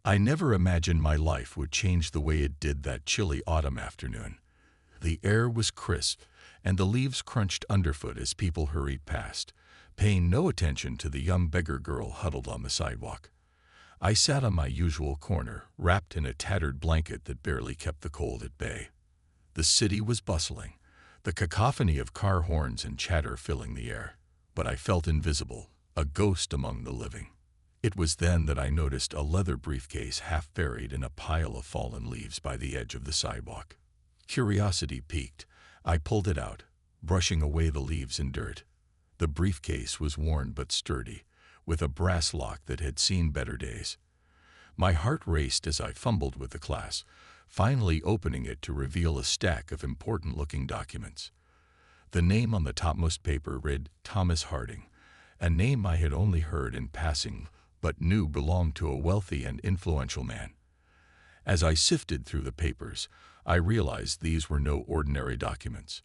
I never imagined my life would change the way it did that chilly autumn afternoon. The air was crisp, and the leaves crunched underfoot as people hurried past, paying no attention to the young beggar girl huddled on the sidewalk. I sat on my usual corner, wrapped in a tattered blanket that barely kept the cold at bay. The city was bustling, the cacophony of car horns and chatter filling the air. But I felt invisible, a ghost among the living. It was then that I noticed a leather briefcase half buried in a pile of fallen leaves by the edge of the sidewalk. Curiosity piqued. I pulled it out, brushing away the leaves and dirt. The briefcase was worn but sturdy, with a brass lock that had seen better days. My heart raced as I fumbled with the clasp, finally opening it to reveal a stack of important-looking documents. The name on the topmost paper read Thomas Harding, a name I had only heard in passing but knew belonged to a wealthy and influential man. As I sifted through the papers, I realized these were no ordinary documents.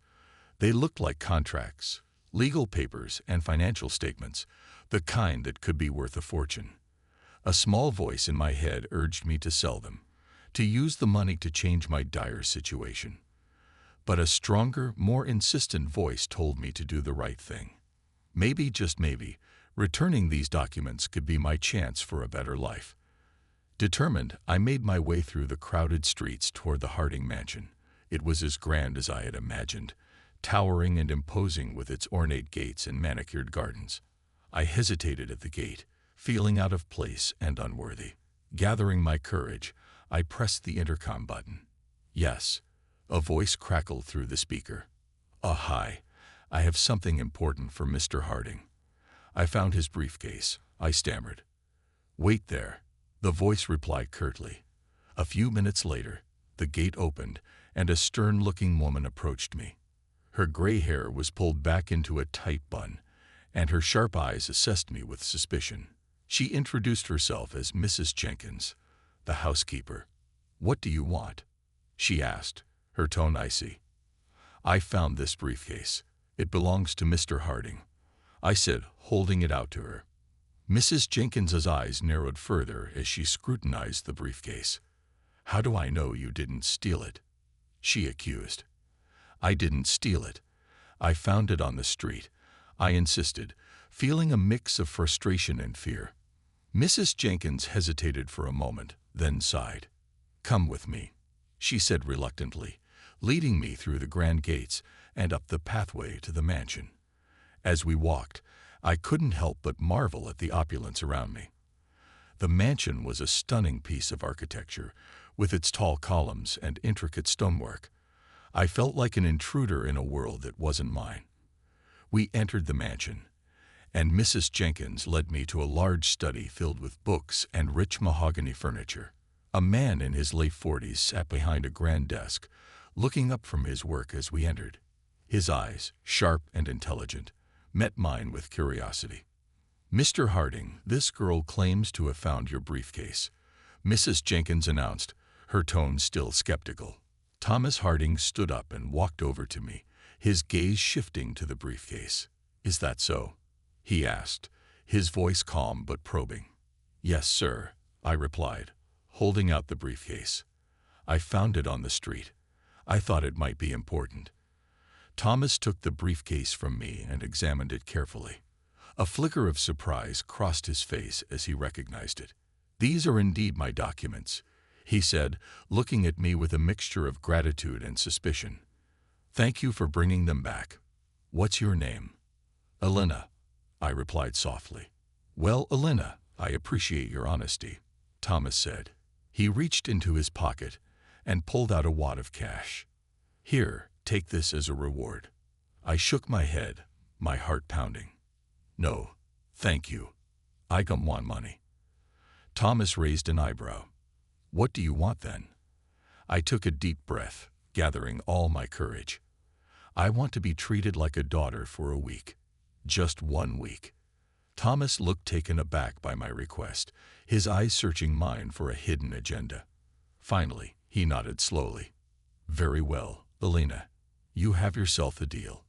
They looked like contracts, legal papers, and financial statements, the kind that could be worth a fortune. A small voice in my head urged me to sell them, to use the money to change my dire situation. But a stronger, more insistent voice told me to do the right thing. Maybe, just maybe, returning these documents could be my chance for a better life. Determined, I made my way through the crowded streets toward the Harding mansion. It was as grand as I had imagined, towering and imposing with its ornate gates and manicured gardens. I hesitated at the gate, feeling out of place and unworthy. Gathering my courage, I pressed the intercom button. Yes, a voice crackled through the speaker. Hi, I have something important for Mr. Harding. I found his briefcase, I stammered. Wait there, the voice replied curtly. A few minutes later, the gate opened, and a stern-looking woman approached me. Her gray hair was pulled back into a tight bun, and her sharp eyes assessed me with suspicion. She introduced herself as Mrs. Jenkins, the housekeeper. What do you want? She asked, her tone icy. I found this briefcase. It belongs to Mr. Harding, I said, holding it out to her. Mrs. Jenkins's eyes narrowed further as she scrutinized the briefcase. How do I know you didn't steal it? She accused. I didn't steal it. I found it on the street, I insisted, feeling a mix of frustration and fear. Mrs. Jenkins hesitated for a moment, then sighed. Come with me, she said reluctantly, leading me through the grand gates and up the pathway to the mansion. As we walked, I couldn't help but marvel at the opulence around me. The mansion was a stunning piece of architecture, with its tall columns and intricate stonework. I felt like an intruder in a world that wasn't mine. We entered the mansion, and Mrs. Jenkins led me to a large study filled with books and rich mahogany furniture. A man in his late 40s sat behind a grand desk, looking up from his work as we entered. His eyes, sharp and intelligent, met mine with curiosity. Mr. Harding, this girl claims to have found your briefcase, Mrs. Jenkins announced, her tone still skeptical. Thomas Harding stood up and walked over to me, his gaze shifting to the briefcase. Is that so? He asked, his voice calm but probing. Yes, sir, I replied, holding out the briefcase. I found it on the street. I thought it might be important. Thomas took the briefcase from me and examined it carefully. A flicker of surprise crossed his face as he recognized it. These are indeed my documents, he said, looking at me with a mixture of gratitude and suspicion. Thank you for bringing them back. What's your name? Elena, I replied softly. Well, Elena, I appreciate your honesty, Thomas said. He reached into his pocket and pulled out a wad of cash. Here, take this as a reward. I shook my head, my heart pounding. No, thank you. I don't want money. Thomas raised an eyebrow. What do you want then? I took a deep breath, gathering all my courage. I want to be treated like a daughter for a week. Just 1 week. Thomas looked taken aback by my request, his eyes searching mine for a hidden agenda. Finally, he nodded slowly. Very well, Elena. You have yourself a deal.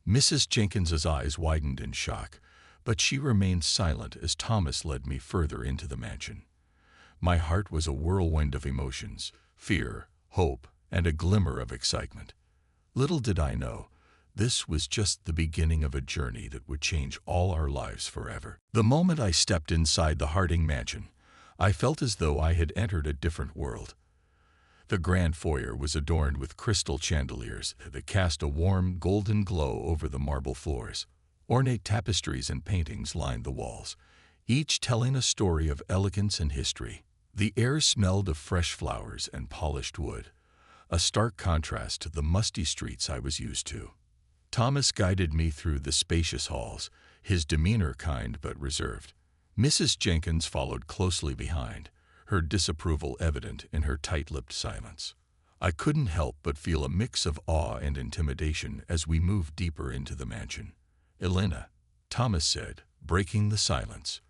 Mrs. Jenkins's eyes widened in shock, but she remained silent as Thomas led me further into the mansion. My heart was a whirlwind of emotions, fear, hope, and a glimmer of excitement. Little did I know, this was just the beginning of a journey that would change all our lives forever. The moment I stepped inside the Harding mansion, I felt as though I had entered a different world. The grand foyer was adorned with crystal chandeliers that cast a warm, golden glow over the marble floors. Ornate tapestries and paintings lined the walls, each telling a story of elegance and history. The air smelled of fresh flowers and polished wood, a stark contrast to the musty streets I was used to. Thomas guided me through the spacious halls, his demeanor kind but reserved. Mrs. Jenkins followed closely behind, her disapproval evident in her tight-lipped silence. I couldn't help but feel a mix of awe and intimidation as we moved deeper into the mansion. "Elena," Thomas said, breaking the silence,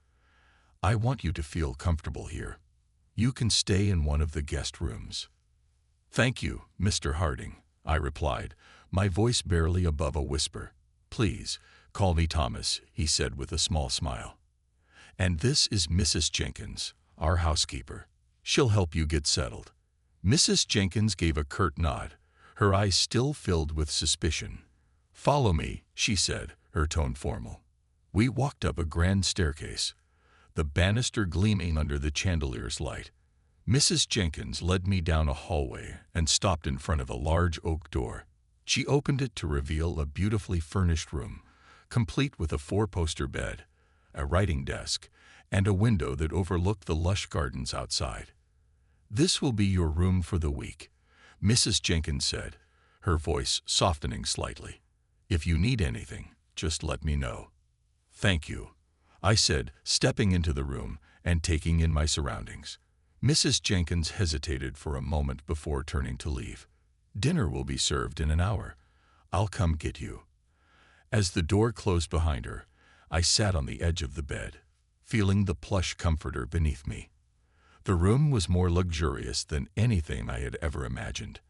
"I want you to feel comfortable here. You can stay in one of the guest rooms." "Thank you, Mr. Harding," I replied, my voice barely above a whisper. "Please, call me Thomas," he said with a small smile. "And this is Mrs. Jenkins, our housekeeper. She'll help you get settled." Mrs. Jenkins gave a curt nod, her eyes still filled with suspicion. "Follow me," she said, her tone formal. We walked up a grand staircase, the banister gleaming under the chandelier's light. Mrs. Jenkins led me down a hallway and stopped in front of a large oak door. She opened it to reveal a beautifully furnished room, complete with a four-poster bed, a writing desk, and a window that overlooked the lush gardens outside. "This will be your room for the week," Mrs. Jenkins said, her voice softening slightly. "If you need anything, just let me know." "Thank you," I said, stepping into the room and taking in my surroundings. Mrs. Jenkins hesitated for a moment before turning to leave. "Dinner will be served in an hour. I'll come get you." As the door closed behind her, I sat on the edge of the bed, feeling the plush comforter beneath me. The room was more luxurious than anything I had ever imagined.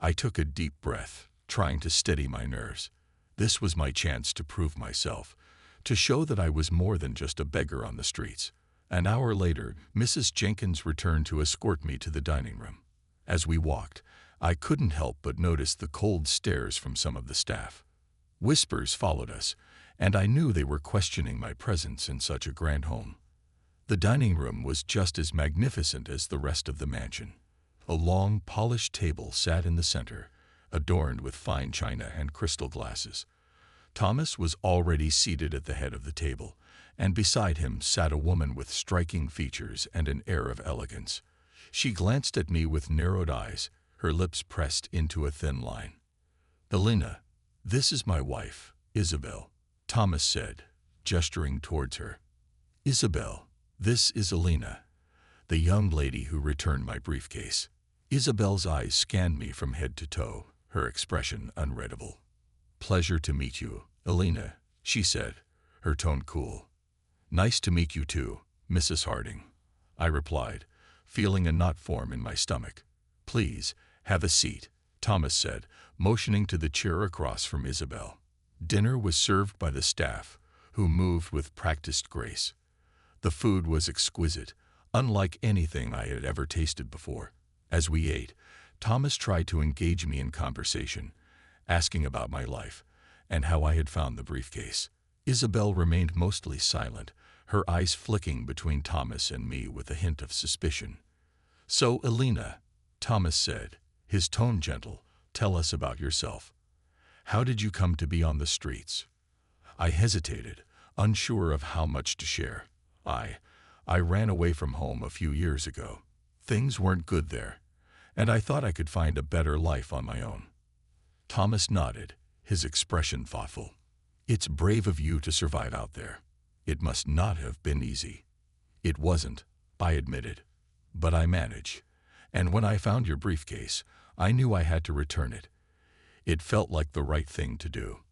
I took a deep breath, trying to steady my nerves. This was my chance to prove myself, to show that I was more than just a beggar on the streets. An hour later, Mrs. Jenkins returned to escort me to the dining room. As we walked, I couldn't help but notice the cold stares from some of the staff. Whispers followed us, and I knew they were questioning my presence in such a grand home. The dining room was just as magnificent as the rest of the mansion. A long, polished table sat in the center, adorned with fine china and crystal glasses. Thomas was already seated at the head of the table, and beside him sat a woman with striking features and an air of elegance. She glanced at me with narrowed eyes, her lips pressed into a thin line. "Elena, this is my wife, Isabel," Thomas said, gesturing towards her. "Isabel, this is Elena, the young lady who returned my briefcase." Isabel's eyes scanned me from head to toe, her expression unreadable. "Pleasure to meet you, Elena," she said, her tone cool. "Nice to meet you too, Mrs. Harding," I replied, feeling a knot form in my stomach. "Please, have a seat," Thomas said, motioning to the chair across from Isabel. Dinner was served by the staff, who moved with practiced grace. The food was exquisite, unlike anything I had ever tasted before. As we ate, Thomas tried to engage me in conversation, asking about my life and how I had found the briefcase. Isabel remained mostly silent, her eyes flicking between Thomas and me with a hint of suspicion. "So, Elena," Thomas said, his tone gentle, "tell us about yourself. How did you come to be on the streets?" I hesitated, unsure of how much to share. I ran away from home a few years ago. Things weren't good there, and I thought I could find a better life on my own. Thomas nodded, his expression thoughtful. "It's brave of you to survive out there. It must not have been easy." "It wasn't," I admitted, "but I managed. And when I found your briefcase, I knew I had to return it. It felt like the right thing to do."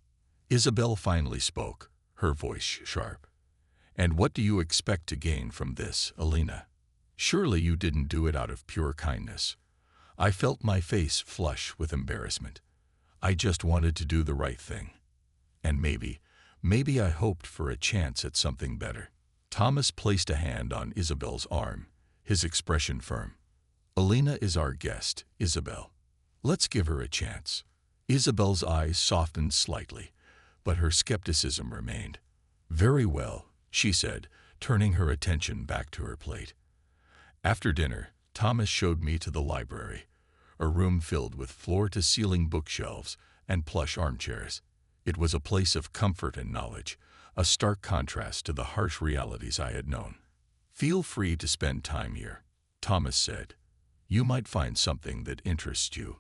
Isabel finally spoke, her voice sharp. "And what do you expect to gain from this, Elena? Surely you didn't do it out of pure kindness." I felt my face flush with embarrassment. "I just wanted to do the right thing. And maybe I hoped for a chance at something better." Thomas placed a hand on Isabel's arm, his expression firm. "Alina is our guest, Isabel. Let's give her a chance." Isabel's eyes softened slightly, but her skepticism remained. "Very well," she said, turning her attention back to her plate. After dinner, Thomas showed me to the library, a room filled with floor-to-ceiling bookshelves and plush armchairs. It was a place of comfort and knowledge, a stark contrast to the harsh realities I had known. "Feel free to spend time here," Thomas said. "You might find something that interests you."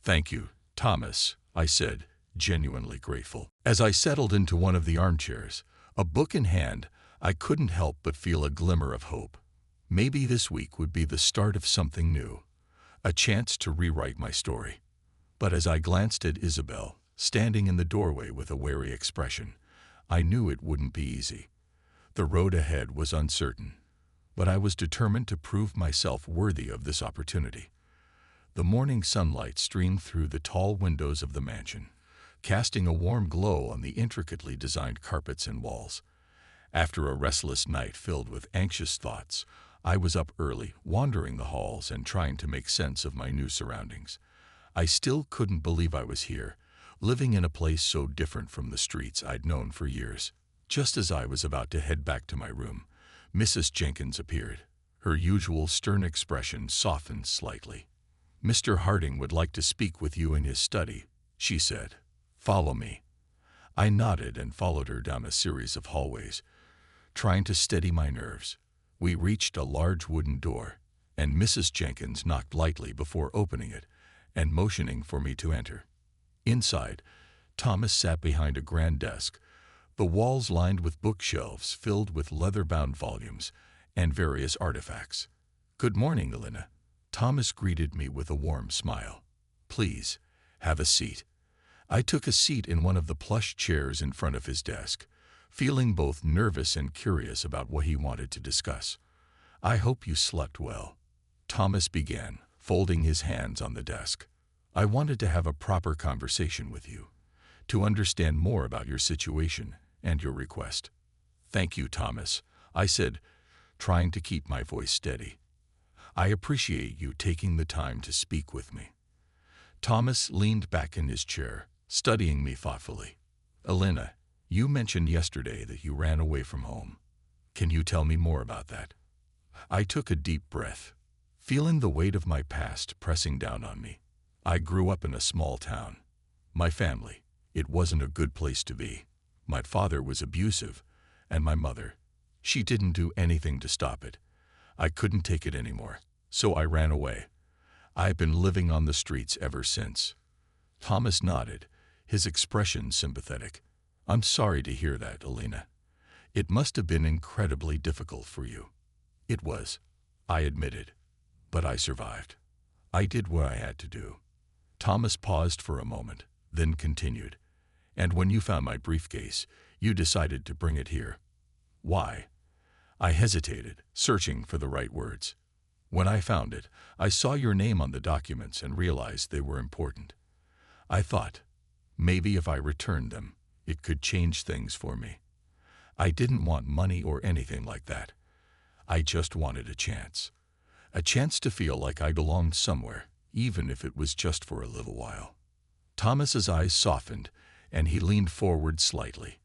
"Thank you, Thomas," I said, genuinely grateful. As I settled into one of the armchairs, a book in hand, I couldn't help but feel a glimmer of hope. Maybe this week would be the start of something new, a chance to rewrite my story. But as I glanced at Isabel, standing in the doorway with a wary expression, I knew it wouldn't be easy. The road ahead was uncertain, but I was determined to prove myself worthy of this opportunity. The morning sunlight streamed through the tall windows of the mansion, casting a warm glow on the intricately designed carpets and walls. After a restless night filled with anxious thoughts, I was up early, wandering the halls and trying to make sense of my new surroundings. I still couldn't believe I was here, living in a place so different from the streets I'd known for years. Just as I was about to head back to my room, Mrs. Jenkins appeared. Her usual stern expression softened slightly. "Mr. Harding would like to speak with you in his study," she said. "Follow me." I nodded and followed her down a series of hallways, trying to steady my nerves. We reached a large wooden door, and Mrs. Jenkins knocked lightly before opening it and motioning for me to enter. Inside, Thomas sat behind a grand desk, the walls lined with bookshelves filled with leather-bound volumes and various artifacts. "Good morning, Alina." Thomas greeted me with a warm smile. "Please, have a seat." I took a seat in one of the plush chairs in front of his desk, feeling both nervous and curious about what he wanted to discuss. "I hope you slept well," Thomas began, folding his hands on the desk. "I wanted to have a proper conversation with you, to understand more about your situation and your request." "Thank you, Thomas," I said, trying to keep my voice steady. "I appreciate you taking the time to speak with me." Thomas leaned back in his chair, studying me thoughtfully. "Alina, you mentioned yesterday that you ran away from home. Can you tell me more about that?" I took a deep breath, feeling the weight of my past pressing down on me. I grew up in a small town. My family, it wasn't a good place to be. My father was abusive, and my mother, she didn't do anything to stop it. I couldn't take it anymore, so I ran away. I've been living on the streets ever since. Thomas nodded, his expression sympathetic. "I'm sorry to hear that, Alina. It must have been incredibly difficult for you." "It was," I admitted, "but I survived. I did what I had to do." Thomas paused for a moment, then continued. "And when you found my briefcase, you decided to bring it here. Why?" I hesitated, searching for the right words. "When I found it, I saw your name on the documents and realized they were important. I thought, maybe if I returned them, it could change things for me. I didn't want money or anything like that. I just wanted a chance to feel like I belonged somewhere, even if it was just for a little while." Thomas's eyes softened, and he leaned forward slightly.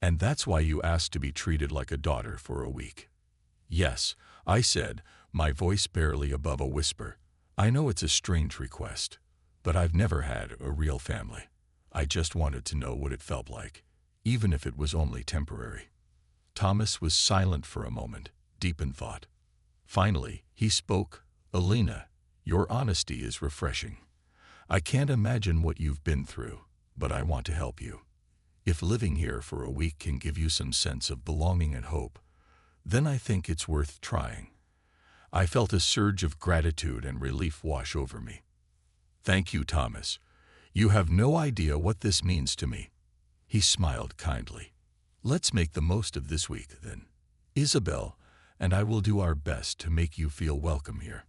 "And that's why you asked to be treated like a daughter for a week?" "Yes," I said, my voice barely above a whisper. "I know it's a strange request, but I've never had a real family. I just wanted to know what it felt like, even if it was only temporary." Thomas was silent for a moment, deep in thought. Finally, he spoke. "Alina, your honesty is refreshing. I can't imagine what you've been through, but I want to help you. If living here for a week can give you some sense of belonging and hope, then I think it's worth trying." I felt a surge of gratitude and relief wash over me. "Thank you, Thomas. You have no idea what this means to me." He smiled kindly. "Let's make the most of this week, then. Isabel and I will do our best to make you feel welcome here."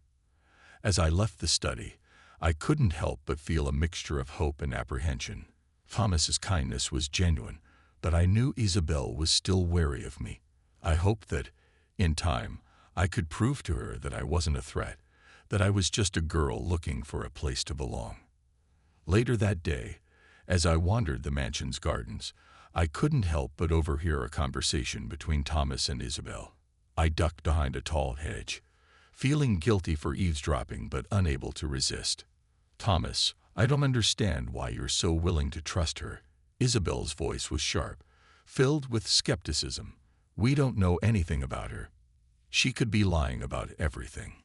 As I left the study, I couldn't help but feel a mixture of hope and apprehension. Thomas's kindness was genuine, but I knew Isabel was still wary of me. I hoped that, in time, I could prove to her that I wasn't a threat, that I was just a girl looking for a place to belong. Later that day, as I wandered the mansion's gardens, I couldn't help but overhear a conversation between Thomas and Isabel. I ducked behind a tall hedge, feeling guilty for eavesdropping but unable to resist. "Thomas, I don't understand why you're so willing to trust her." Isabel's voice was sharp, filled with skepticism. "We don't know anything about her. She could be lying about everything."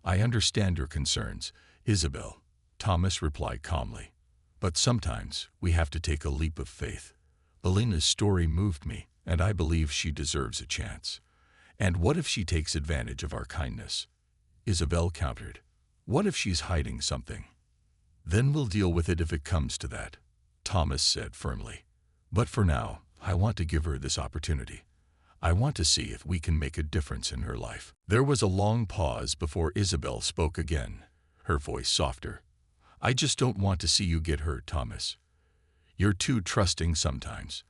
"I understand your concerns, Isabel," Thomas replied calmly. "But sometimes we have to take a leap of faith. Alina's story moved me, and I believe she deserves a chance. And what if she takes advantage of our kindness?" Isabel countered. "What if she's hiding something?" "Then we'll deal with it if it comes to that," Thomas said firmly. "But for now, I want to give her this opportunity. I want to see if we can make a difference in her life." There was a long pause before Isabel spoke again, her voice softer. "I just don't want to see you get hurt, Thomas. You're too trusting sometimes."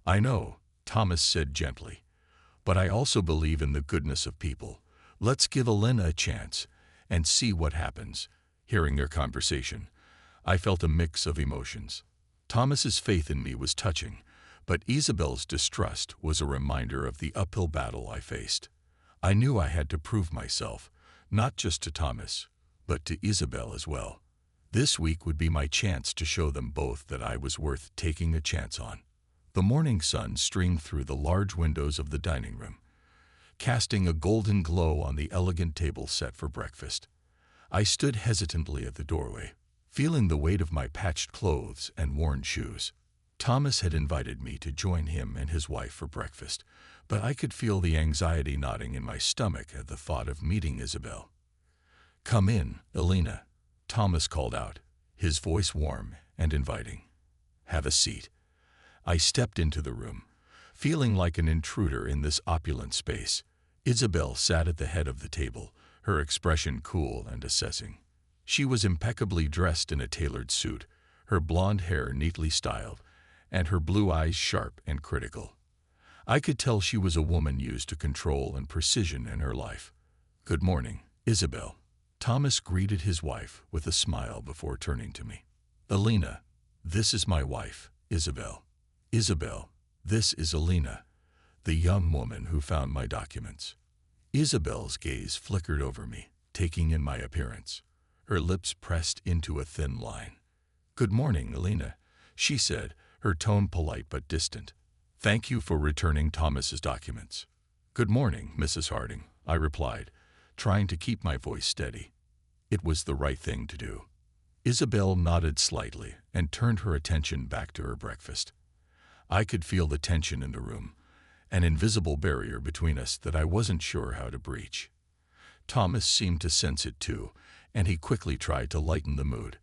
"I know," Thomas said gently. "But I also believe in the goodness of people. Let's give Alina a chance and see what happens." Hearing their conversation, I felt a mix of emotions. Thomas's faith in me was touching, but Isabel's distrust was a reminder of the uphill battle I faced. I knew I had to prove myself, not just to Thomas, but to Isabel as well. This week would be my chance to show them both that I was worth taking a chance on. The morning sun streamed through the large windows of the dining room, casting a golden glow on the elegant table set for breakfast. I stood hesitantly at the doorway, feeling the weight of my patched clothes and worn shoes. Thomas had invited me to join him and his wife for breakfast, but I could feel the anxiety knotting in my stomach at the thought of meeting Isabel. "Come in, Alina," Thomas called out, his voice warm and inviting. "Have a seat." I stepped into the room, feeling like an intruder in this opulent space. Isabel sat at the head of the table, her expression cool and assessing. She was impeccably dressed in a tailored suit, her blonde hair neatly styled, and her blue eyes sharp and critical. I could tell she was a woman used to control and precision in her life. "Good morning, Isabel." Thomas greeted his wife with a smile before turning to me. "Alina, this is my wife, Isabel. Isabel, this is Alina, the young woman who found my documents." Isabel's gaze flickered over me, taking in my appearance. Her lips pressed into a thin line. "Good morning, Alina," she said, her tone polite but distant. "Thank you for returning Thomas's documents." "Good morning, Mrs. Harding," I replied, trying to keep my voice steady. It was the right thing to do. Isabel nodded slightly and turned her attention back to her breakfast. I could feel the tension in the room, an invisible barrier between us that I wasn't sure how to breach. Thomas seemed to sense it too, and he quickly tried to lighten the mood.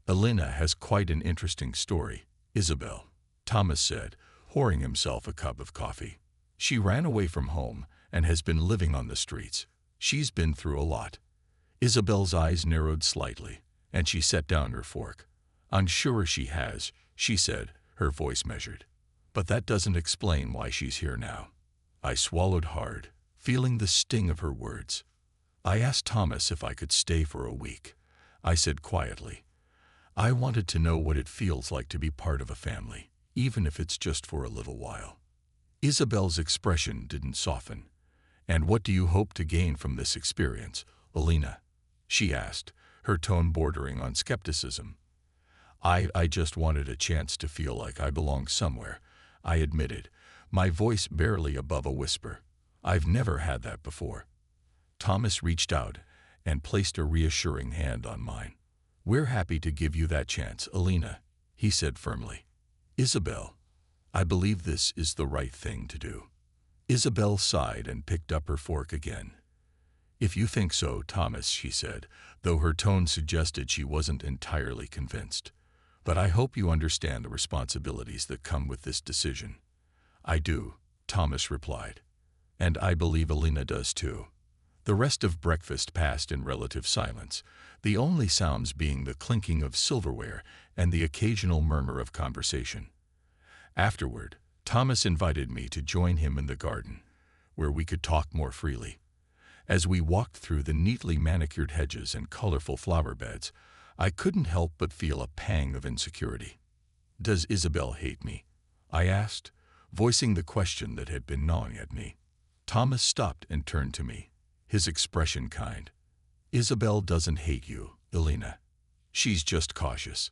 "Alina has quite an interesting story, Isabel," Thomas said, pouring himself a cup of coffee. "She ran away from home and has been living on the streets. She's been through a lot." Isabel's eyes narrowed slightly, and she set down her fork. "I'm sure she has," she said, her voice measured. "But that doesn't explain why she's here now." I swallowed hard, feeling the sting of her words. "I asked Thomas if I could stay for a week," I said quietly. "I wanted to know what it feels like to be part of a family, even if it's just for a little while." Isabel's expression didn't soften. "And what do you hope to gain from this experience, Alina?" she asked, her tone bordering on skepticism. I just wanted a chance to feel like I belonged somewhere," I admitted, my voice barely above a whisper. "I've never had that before." Thomas reached out and placed a reassuring hand on mine. "We're happy to give you that chance, Alina," he said firmly. "Isabel, I believe this is the right thing to do." Isabel sighed and picked up her fork again. "If you think so, Thomas," she said, though her tone suggested she wasn't entirely convinced. "But I hope you understand the responsibilities that come with this decision." "I do," Thomas replied. "And I believe Alina does too." The rest of breakfast passed in relative silence, the only sounds being the clinking of silverware and the occasional murmur of conversation. Afterward, Thomas invited me to join him in the garden, where we could talk more freely. As we walked through the neatly manicured hedges and colorful flower beds, I couldn't help but feel a pang of insecurity. "Does Isabel hate me?" I asked, voicing the question that had been gnawing at me. Thomas stopped and turned to me, his expression kind. "Isabel doesn't hate you, Elena. She's just cautious.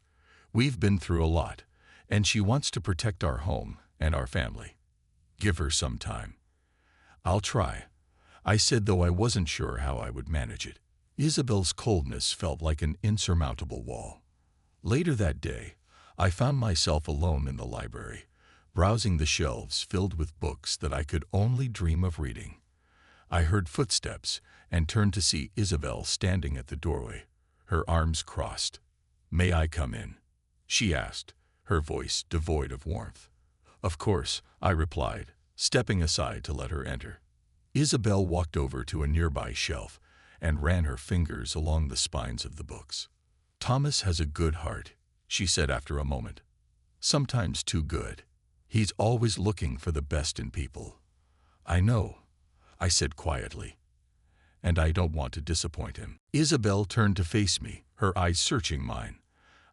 We've been through a lot, and she wants to protect our home and our family. Give her some time." "I'll try," I said, though I wasn't sure how I would manage it. Isabel's coldness felt like an insurmountable wall. Later that day, I found myself alone in the library, browsing the shelves filled with books that I could only dream of reading. I heard footsteps and turned to see Isabel standing at the doorway, her arms crossed. "May I come in?" she asked, her voice devoid of warmth. "Of course," I replied, stepping aside to let her enter. Isabel walked over to a nearby shelf and ran her fingers along the spines of the books. "Thomas has a good heart," she said after a moment. "Sometimes too good. He's always looking for the best in people." "I know," I said quietly, "and I don't want to disappoint him." Isabel turned to face me, her eyes searching mine.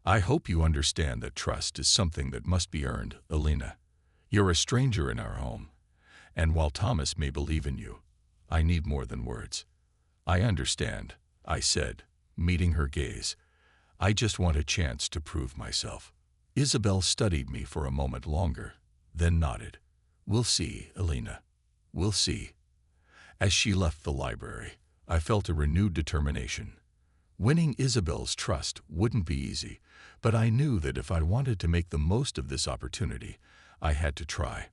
"I hope you understand that trust is something that must be earned, Elena. You're a stranger in our home, and while Thomas may believe in you, I need more than words." "I understand," I said, meeting her gaze. "I just want a chance to prove myself." Isabel studied me for a moment longer, then nodded. "We'll see, Elena. We'll see." As she left the library, I felt a renewed determination. Winning Isabel's trust wouldn't be easy, but I knew that if I wanted to make the most of this opportunity, I had to try.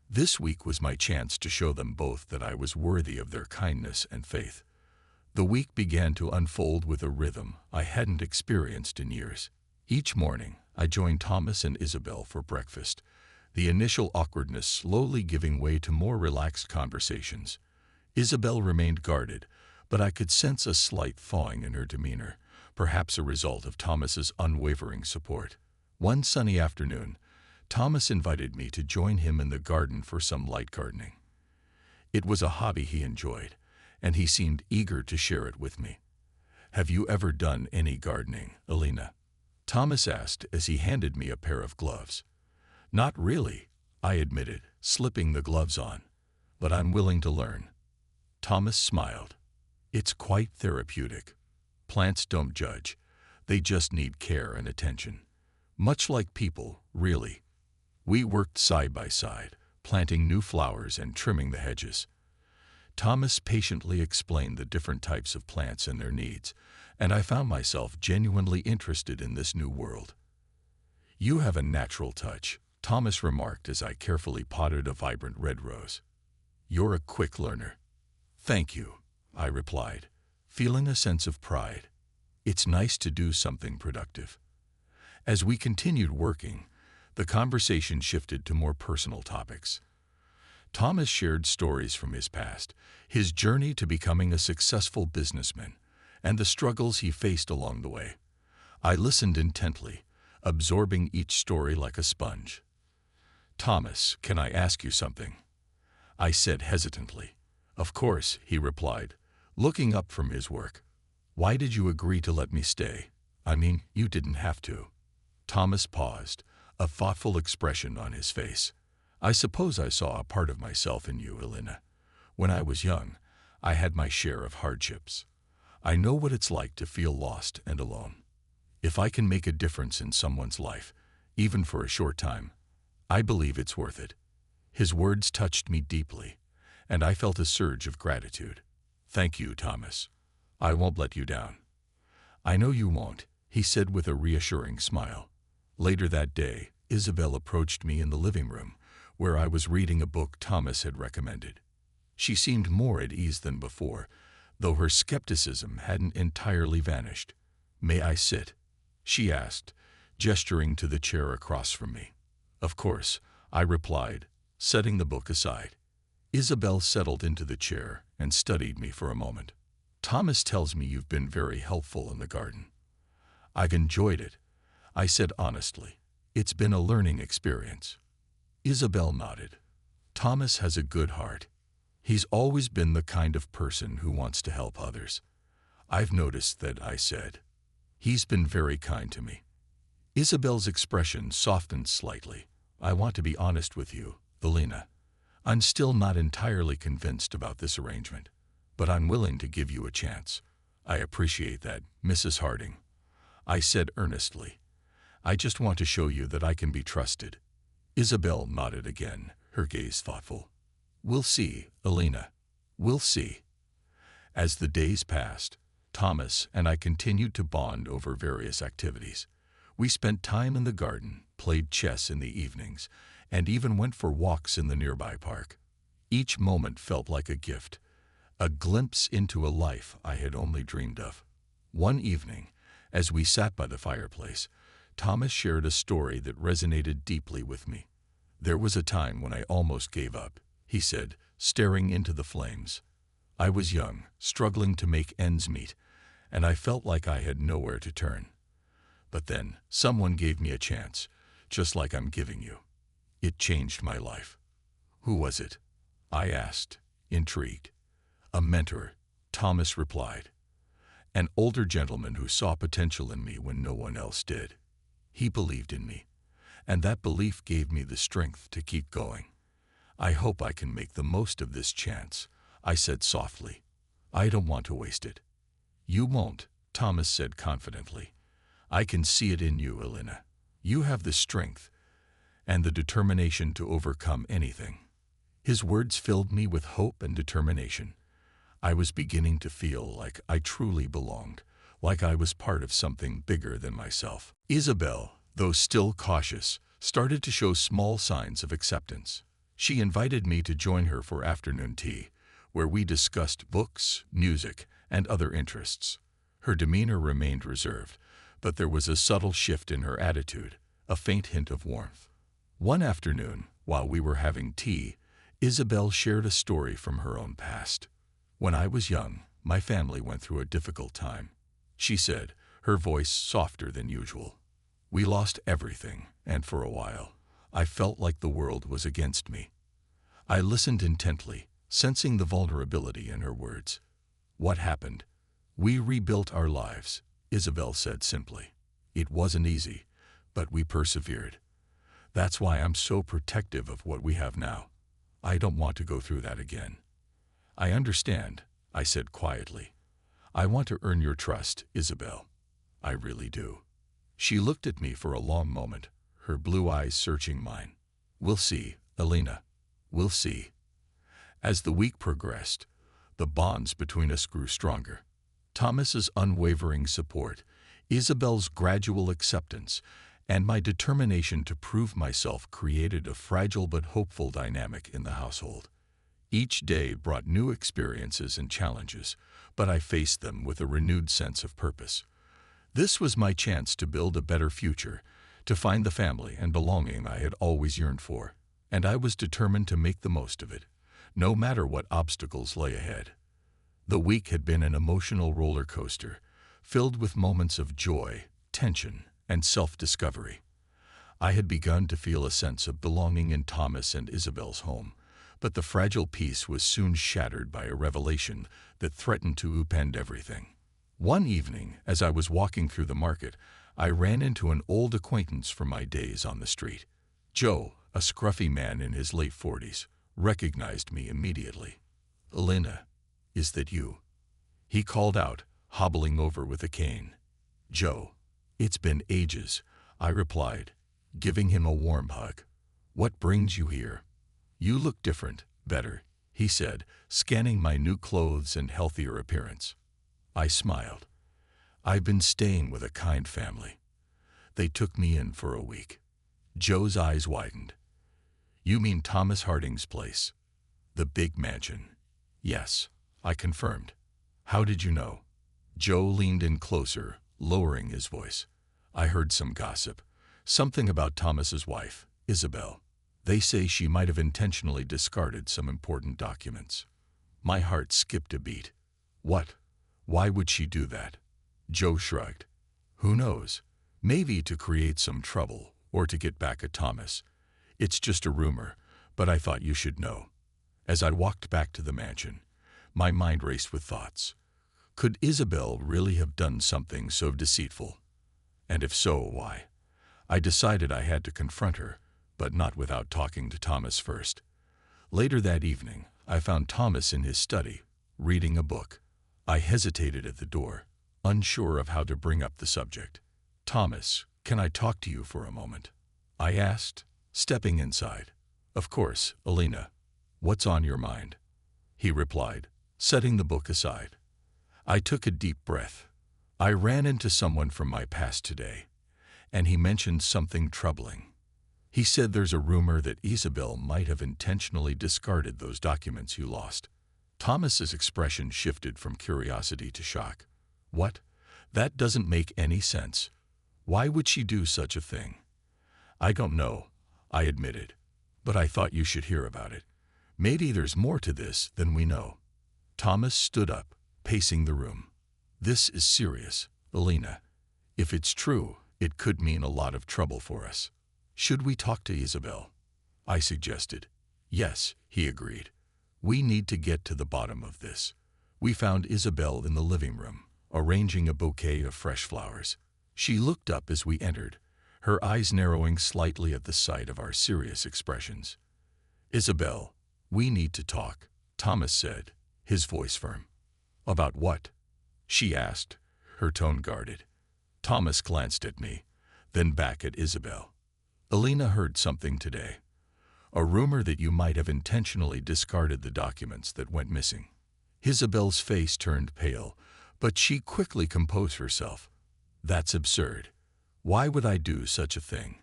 This week was my chance to show them both that I was worthy of their kindness and faith. The week began to unfold with a rhythm I hadn't experienced in years. Each morning, I joined Thomas and Isabel for breakfast, the initial awkwardness slowly giving way to more relaxed conversations. Isabel remained guarded, but I could sense a slight thawing in her demeanor, perhaps a result of Thomas's unwavering support. One sunny afternoon, Thomas invited me to join him in the garden for some light gardening. It was a hobby he enjoyed, and he seemed eager to share it with me. "Have you ever done any gardening, Elena?" Thomas asked as he handed me a pair of gloves. "Not really," I admitted, slipping the gloves on, "but I'm willing to learn." Thomas smiled. "It's quite therapeutic. Plants don't judge. They just need care and attention. Much like people, really." We worked side by side, planting new flowers and trimming the hedges. Thomas patiently explained the different types of plants and their needs, and I found myself genuinely interested in this new world. "You have a natural touch," Thomas remarked as I carefully potted a vibrant red rose. "You're a quick learner." "Thank you," I replied, feeling a sense of pride. It's nice to do something productive. As we continued working, the conversation shifted to more personal topics. Thomas shared stories from his past, his journey to becoming a successful businessman, and the struggles he faced along the way. I listened intently, absorbing each story like a sponge. "Thomas, can I ask you something?" I said hesitantly. "Of course," he replied, looking up from his work. "Why did you agree to let me stay? I mean, you didn't have to." Thomas paused, a thoughtful expression on his face. "I suppose I saw a part of myself in you, Elena. When I was young, I had my share of hardships. I know what it's like to feel lost and alone. If I can make a difference in someone's life, even for a short time, I believe it's worth it." His words touched me deeply, and I felt a surge of gratitude. "Thank you, Thomas. I won't let you down." "I know you won't," he said with a reassuring smile. Later that day, Isabel approached me in the living room, where I was reading a book Thomas had recommended. She seemed more at ease than before, though her skepticism hadn't entirely vanished. "May I sit?" she asked, gesturing to the chair across from me. "Of course," I replied, setting the book aside. Isabel settled into the chair and studied me for a moment. "Thomas tells me you've been very helpful in the garden." "I've enjoyed it," I said honestly. "It's been a learning experience." Isabel nodded. "Thomas has a good heart. He's always been the kind of person who wants to help others. I've noticed that, I said. He's been very kind to me. Isabel's expression softened slightly. I want to be honest with you, Elena. I'm still not entirely convinced about this arrangement, but I'm willing to give you a chance. I appreciate that, Mrs. Harding, I said earnestly. I just want to show you that I can be trusted. Isabel nodded again, her gaze thoughtful. We'll see, Elena. We'll see. As the days passed, Thomas and I continued to bond over various activities. We spent time in the garden, played chess in the evenings, and even went for walks in the nearby park. Each moment felt like a gift, a glimpse into a life I had only dreamed of. One evening, as we sat by the fireplace, Thomas shared a story that resonated deeply with me. There was a time when I almost gave up, he said, staring into the flames. I was young, struggling to make ends meet, and I felt like I had nowhere to turn. But then, someone gave me a chance, just like I'm giving you. It changed my life. Who was it? I asked, intrigued. A mentor, Thomas replied. An older gentleman who saw potential in me when no one else did. He believed in me, and that belief gave me the strength to keep going. I hope I can make the most of this chance, I said softly. I don't want to waste it. You won't, Thomas said confidently. I can see it in you, Elena. You have the strength and the determination to overcome anything. His words filled me with hope and determination. I was beginning to feel like I truly belonged, like I was part of something bigger than myself. Isabel, though still cautious, started to show small signs of acceptance. She invited me to join her for afternoon tea, where we discussed books, music, and other interests. Her demeanor remained reserved, but there was a subtle shift in her attitude, a faint hint of warmth. One afternoon, while we were having tea, Isabel shared a story from her own past. When I was young, my family went through a difficult time, she said, her voice softer than usual. We lost everything, and for a while, I felt like the world was against me. I listened intently, sensing the vulnerability in her words. What happened? We rebuilt our lives, Isabel said simply. It wasn't easy, but we persevered. That's why I'm so protective of what we have now. I don't want to go through that again. I understand, I said quietly. I want to earn your trust, Isabel. I really do. She looked at me for a long moment, her blue eyes searching mine. We'll see, Elena. We'll see. As the week progressed, the bonds between us grew stronger. Thomas's unwavering support, Isabel's gradual acceptance, and my determination to prove myself created a fragile but hopeful dynamic in the household. Each day brought new experiences and challenges, but I faced them with a renewed sense of purpose. This was my chance to build a better future, to find the family and belonging I had always yearned for, and I was determined to make the most of it, no matter what obstacles lay ahead. The week had been an emotional roller coaster, filled with moments of joy, tension, and self-discovery. I had begun to feel a sense of belonging in Thomas and Isabel's home, but the fragile peace was soon shattered by a revelation that threatened to upend everything. One evening, as I was walking through the market, I ran into an old acquaintance from my days on the street. Joe, a scruffy man in his late 40s, recognized me immediately. Elena, is that you? He called out, hobbling over with a cane. Joe, it's been ages, I replied, giving him a warm hug. What brings you here? You look different, better, he said, scanning my new clothes and healthier appearance. I smiled. I've been staying with a kind family. They took me in for a week. Joe's eyes widened. You mean Thomas Harding's place? The big mansion? Yes, I confirmed. How did you know? Joe leaned in closer, lowering his voice. I heard some gossip. Something about Thomas's wife, Isabel. They say she might have intentionally discarded some important documents. My heart skipped a beat. What? Why would she do that? Joe shrugged. Who knows? Maybe to create some trouble or to get back at Thomas. It's just a rumor, but I thought you should know. As I walked back to the mansion, my mind raced with thoughts. Could Isabel really have done something so deceitful? And if so, why? I decided I had to confront her, but not without talking to Thomas first. Later that evening, I found Thomas in his study, reading a book. I hesitated at the door, unsure of how to bring up the subject. "Thomas, can I talk to you for a moment?" I asked, stepping inside. "Of course, Elena. What's on your mind?" he replied, setting the book aside. I took a deep breath. I ran into someone from my past today, and he mentioned something troubling. He said there's a rumor that Isabel might have intentionally discarded those documents you lost. Thomas's expression shifted from curiosity to shock. "What? That doesn't make any sense. Why would she do such a thing?" "I don't know," I admitted, "but I thought you should hear about it. Maybe there's more to this than we know." Thomas stood up, pacing the room. "This is serious, Elena. If it's true, it could mean a lot of trouble for us. Should we talk to Isabel?" I suggested. "Yes," he agreed. "We need to get to the bottom of this." We found Isabel in the living room, arranging a bouquet of fresh flowers. She looked up as we entered, her eyes narrowing slightly at the sight of our serious expressions. "Isabel, we need to talk," Thomas said, his voice firm. "About what?" she asked, her tone guarded. Thomas glanced at me, then back at Isabel. "Elena heard something today. A rumor that you might have intentionally discarded the documents that went missing." Isabel's face turned pale, but she quickly composed herself. "That's absurd. Why would I do such a thing?"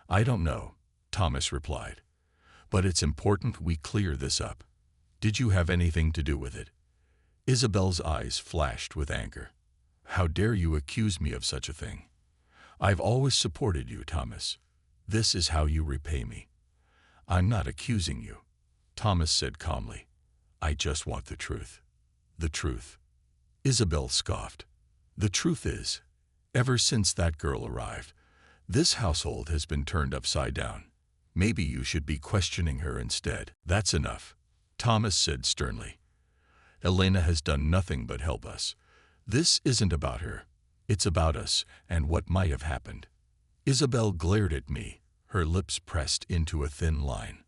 "I don't know," Thomas replied. "But it's important we clear this up. Did you have anything to do with it?" Isabel's eyes flashed with anger. "How dare you accuse me of such a thing? I've always supported you, Thomas. This is how you repay me." "I'm not accusing you," Thomas said calmly. "I just want the truth." "The truth?" Isabel scoffed. "The truth is, ever since that girl arrived, this household has been turned upside down. Maybe you should be questioning her instead." "That's enough," Thomas said sternly. "Elena has done nothing but help us. This isn't about her. It's about us and what might have happened." Isabel glared at me, her lips pressed into a thin line.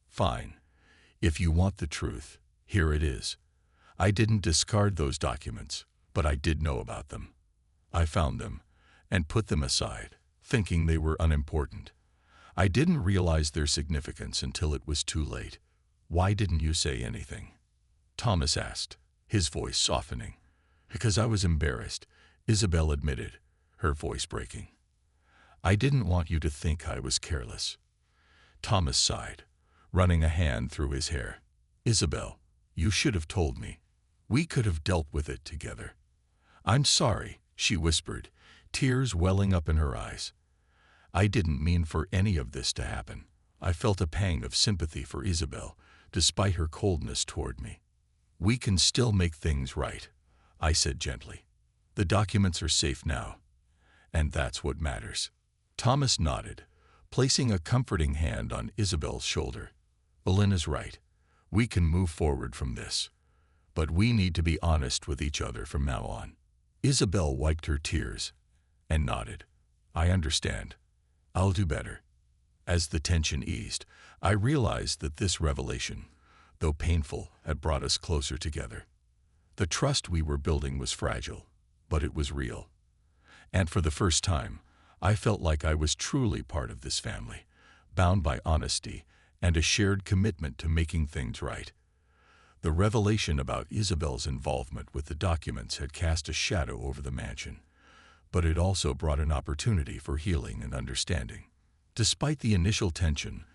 "Fine. If you want the truth, here it is. I didn't discard those documents, but I did know about them. I found them and put them aside, thinking they were unimportant. I didn't realize their significance until it was too late. Why didn't you say anything?" Thomas asked, his voice softening. "Because I was embarrassed," Isabel admitted, her voice breaking. "I didn't want you to think I was careless." Thomas sighed, running a hand through his hair. "Isabel, you should have told me. We could have dealt with it together." "I'm sorry," she whispered, tears welling up in her eyes. "I didn't mean for any of this to happen." I felt a pang of sympathy for Isabel, despite her coldness toward me. "We can still make things right," I said gently. "The documents are safe now, and that's what matters." Thomas nodded, placing a comforting hand on Isabel's shoulder. "Elena's right. We can move forward from this. But we need to be honest with each other from now on." Isabel wiped her tears and nodded. "I understand. I'll do better." As the tension eased, I realized that this revelation, though painful, had brought us closer together. The trust we were building was fragile, but it was real. And for the first time, I felt like I was truly part of this family, bound by honesty and a shared commitment to making things right. The revelation about Isabel's involvement with the documents had cast a shadow over the mansion, but it also brought an opportunity for healing and understanding. Despite the initial tension,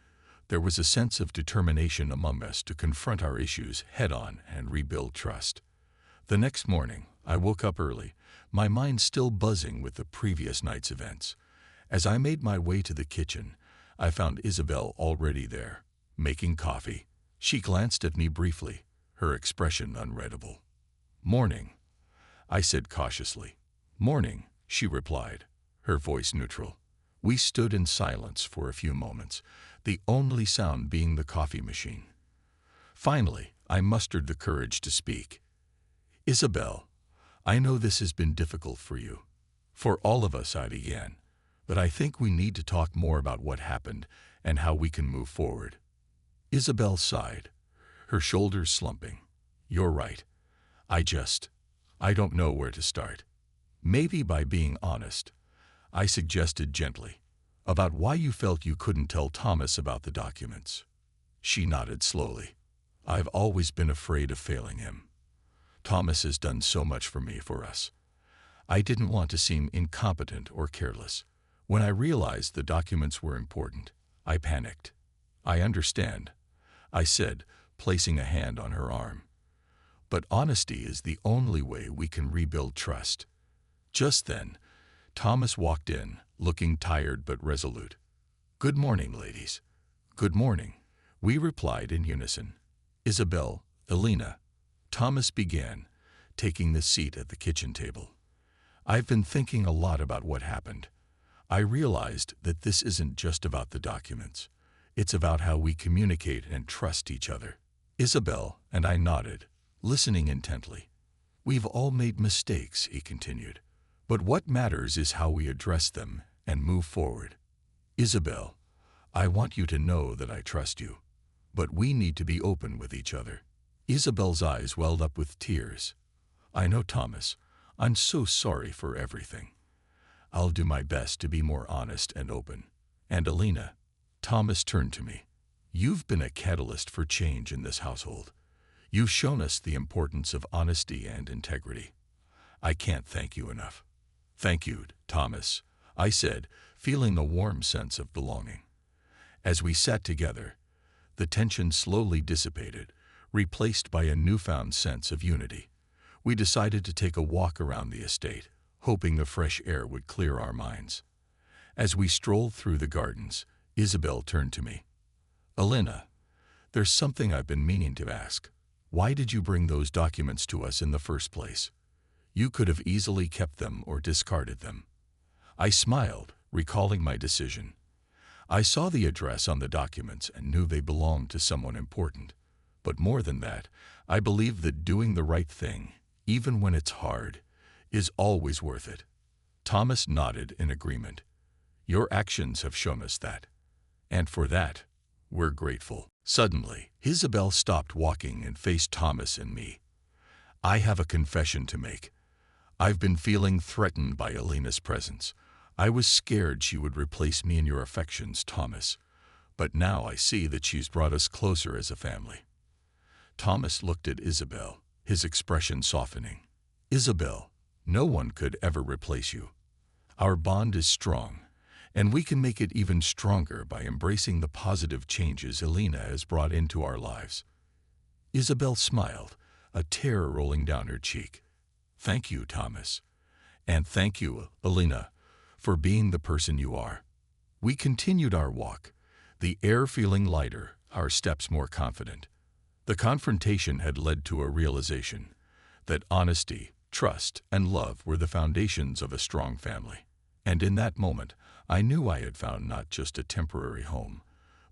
there was a sense of determination among us to confront our issues head-on and rebuild trust. The next morning, I woke up early, my mind still buzzing with the previous night's events. As I made my way to the kitchen, I found Isabel already there, making coffee. She glanced at me briefly, her expression unreadable. "Morning," I said cautiously. "Morning," she replied, her voice neutral. We stood in silence for a few moments, the only sound being the coffee machine. Finally, I mustered the courage to speak. Isabel, I know this has been difficult for you. For all of us, I began. But I think we need to talk more about what happened and how we can move forward. Isabel sighed, her shoulders slumping. You're right. I don't know where to start. Maybe by being honest, I suggested gently, about why you felt you couldn't tell Thomas about the documents. She nodded slowly. I've always been afraid of failing him. Thomas has done so much for us. I didn't want to seem incompetent or careless. When I realized the documents were important, I panicked. I understand, I said, placing a hand on her arm. But honesty is the only way we can rebuild trust. Just then, Thomas walked in, looking tired but resolute. Good morning, ladies. Good morning, we replied in unison. Isabel, Elena, Thomas began, taking the seat at the kitchen table. I've been thinking a lot about what happened. I realized that this isn't just about the documents. It's about how we communicate and trust each other. Isabel and I nodded, listening intently. We've all made mistakes, he continued. But what matters is how we address them and move forward. Isabel, I want you to know that I trust you. But we need to be open with each other. Isabel's eyes welled up with tears. I know, Thomas. I'm so sorry for everything. I'll do my best to be more honest and open. And Elena, Thomas turned to me. You've been a catalyst for change in this household. You've shown us the importance of honesty and integrity. I can't thank you enough. Thank you, Thomas, I said, feeling a warm sense of belonging. As we sat together, the tension slowly dissipated, replaced by a newfound sense of unity. We decided to take a walk around the estate, hoping the fresh air would clear our minds. As we strolled through the gardens, Isabel turned to me. Elena, there's something I've been meaning to ask. Why did you bring those documents to us in the first place? You could have easily kept them or discarded them. I smiled, recalling my decision. I saw the address on the documents and knew they belonged to someone important. But more than that, I believe that doing the right thing, even when it's hard, is always worth it. Thomas nodded in agreement. Your actions have shown us that. And for that, we're grateful. Suddenly, Isabel stopped walking and faced Thomas and me. I have a confession to make. I've been feeling threatened by Elena's presence. I was scared she would replace me in your affections, Thomas. But now I see that she's brought us closer as a family. Thomas looked at Isabel, his expression softening. Isabel, no one could ever replace you. Our bond is strong, and we can make it even stronger by embracing the positive changes Elena has brought into our lives. Isabel smiled, a tear rolling down her cheek. Thank you, Thomas. And thank you, Elena, for being the person you are. We continued our walk, the air feeling lighter, our steps more confident. The confrontation had led to a realization that honesty, trust, and love were the foundations of a strong family. And in that moment, I knew I had found not just a temporary home,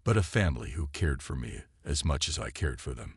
but a family who cared for me as much as I cared for them.